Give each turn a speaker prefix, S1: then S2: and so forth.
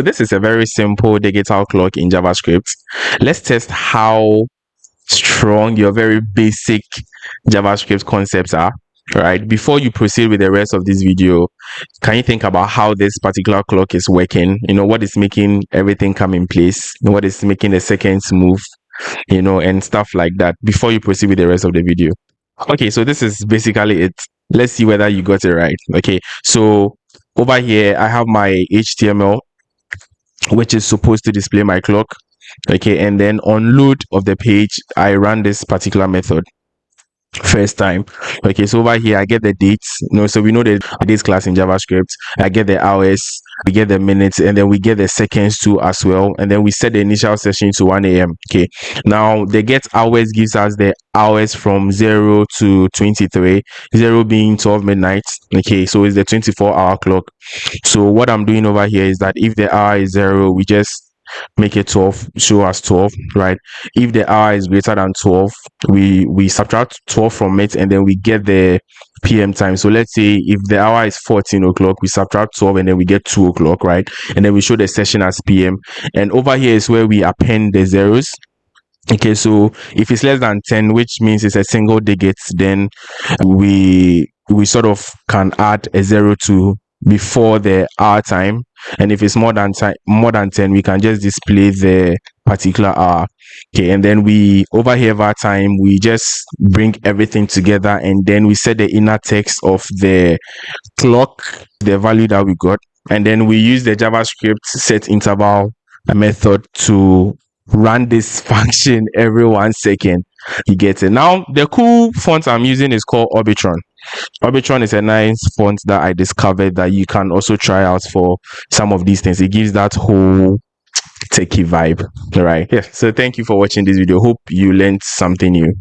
S1: So this is a very simple digital clock in JavaScript. Let's test how strong your very basic JavaScript concepts are. Right, before you proceed with the rest of this video, can you think about how this particular clock is working? What is making everything come in place, what is making the seconds move, and stuff like that before you proceed with the rest of the video. Okay, so this is basically it. Let's see whether you got it right. Okay, so over here I have my HTML, which is supposed to display my clock. Okay, and then on load of the page I run this particular method first time. Okay, so over here I get the dates, so we know the dates class in JavaScript. I get the hours, we get the minutes, and then we get the seconds too as well, and then we set the initial session to 1 a.m. Okay, now the get hours gives us the hours from 0 to 23, 0 being 12 midnight. Okay, so it's the 24-hour clock. So what I'm doing over here is that if the hour is 0, we just make it 12, show us 12, right? If the hour is greater than 12, we subtract 12 from it, and then we get the PM time. So let's say if the hour is 14 o'clock, we subtract 12 and then we get 2 o'clock, right? And then we show the session as PM. And over here is where we append the zeros. Okay, so if it's less than 10, which means it's a single digit, then we sort of can add a 0 to before the hour time, and if it's more than 10, we can just display the particular hour. Okay, and then we over here our time, we just bring everything together, and then we set the inner text of the clock, the value that we got, and then we use the JavaScript set interval method to run this function every 1 second. You get it. Now the cool font I'm using is called Orbitron. Orbitron is a nice font that I discovered that you can also try out for some of these things. It gives that whole techie vibe. All right, yeah, so thank you for watching this video. Hope you learned something new.